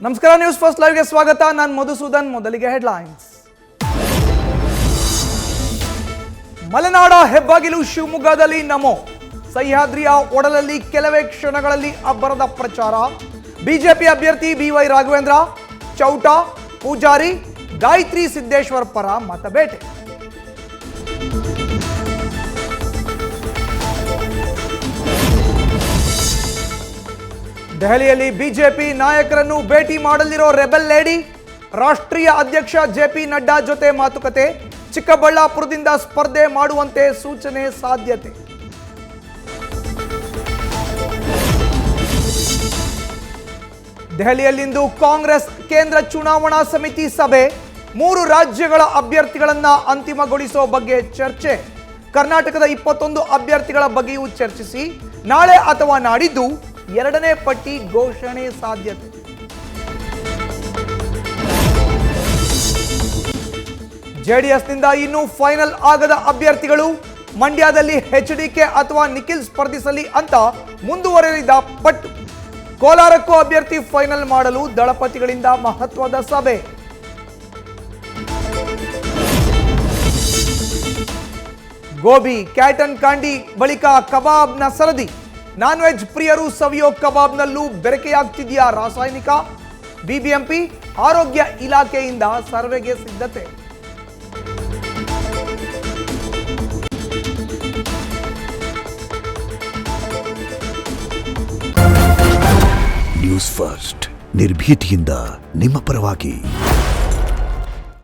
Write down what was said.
ನಮಸ್ಕಾರ, news first ಲೈವ್ಗೆ ಸ್ವಾಗತ. ನಾನು ಮಧುಸೂದನ್. ಮೊದಲಿಗೆ ಹೆಡ್ಲೈನ್ಸ್. ಮಲೆನಾಡ ಹೆಬ್ಬಾಗಿಲು ಶಿವಮೊಗ್ಗದಲ್ಲಿ ನಮೋ, ಸಹ್ಯಾದ್ರಿಯ ಒಡಲಲ್ಲಿ ಕೆಲವೇ ಕ್ಷಣಗಳಲ್ಲಿ ಅಬ್ಬರದ ಪ್ರಚಾರ. ಬಿಜೆಪಿ ಅಭ್ಯರ್ಥಿ ಬಿವೈ ರಾಘವೇಂದ್ರ, ಚೌಟ, ಪೂಜಾರಿ, ಗಾಯತ್ರಿ ಸಿದ್ದೇಶ್ವರ್ ಪರ ಮತಬೇಟೆ. ದೆಹಲಿಯಲ್ಲಿ ಬಿಜೆಪಿ ನಾಯಕರನ್ನು ಭೇಟಿ ಮಾಡಲಿರೋ ರೆಬೆಲ್ ಲೇಡಿ. ರಾಷ್ಟ್ರೀಯ ಅಧ್ಯಕ್ಷ ಜೆಪಿ ನಡ್ಡಾ ಜೊತೆ ಮಾತುಕತೆ. ಚಿಕ್ಕಬಳ್ಳಾಪುರದಿಂದ ಸ್ಪರ್ಧೆ ಮಾಡುವಂತೆ ಸೂಚನೆ ಸಾಧ್ಯತೆ. ದೆಹಲಿಯಲ್ಲಿಂದು ಕಾಂಗ್ರೆಸ್ ಕೇಂದ್ರ ಚುನಾವಣಾ ಸಮಿತಿ ಸಭೆ. 3 ರಾಜ್ಯಗಳ ಅಭ್ಯರ್ಥಿಗಳನ್ನ ಅಂತಿಮಗೊಳಿಸೋ ಬಗ್ಗೆ ಚರ್ಚೆ. ಕರ್ನಾಟಕದ 21 ಅಭ್ಯರ್ಥಿಗಳ ಬಗ್ಗೆಯೂ ಚರ್ಚಿಸಿ ನಾಳೆ ಅಥವಾ ನಾಡಿದ್ದು 2ನೇ ಪಟ್ಟಿ ಘೋಷಣೆ ಸಾಧ್ಯತೆ. ಜೆಡಿಎಸ್ನಿಂದ ಇನ್ನೂ ಫೈನಲ್ ಆಗದ ಅಭ್ಯರ್ಥಿಗಳು. ಮಂಡ್ಯದಲ್ಲಿ ಎಚ್ಡಿಕೆ ಅಥವಾ ನಿಖಿಲ್ ಸ್ಪರ್ಧಿಸಲಿ ಅಂತ ಮುಂದುವರೆದಿದ್ದ ಪಟ್ಟು. ಕೋಲಾರಕ್ಕೂ ಅಭ್ಯರ್ಥಿ ಫೈನಲ್ ಮಾಡಲು ದಳಪತಿಗಳಿಂದ ಮಹತ್ವದ ಸಭೆ. ಗೋಬಿ, ಕ್ಯಾಟನ್ ಕಾಂಡಿ ಬಳಿಕ ಕಬಾಬ್ನ ಸರದಿ. ನಾನ್ ವೆಜ್ ಪ್ರಿಯರು ಸವಿಯೋ ಕಬಾಬ್ನಲ್ಲೂ ಬೆರಕೆಯಾಗ್ತಿದೆಯಾ ರಾಸಾಯನಿಕ? ಬಿಬಿಎಂಪಿ ಆರೋಗ್ಯ ಇಲಾಖೆಯಿಂದ ಸರ್ವೆಗೆ ಸಿದ್ಧತೆ. ನ್ಯೂಸ್ ಫಸ್ಟ್, ನಿರ್ಭೀತಿಯಿಂದ ನಿಮ್ಮ ಪರವಾಗಿ.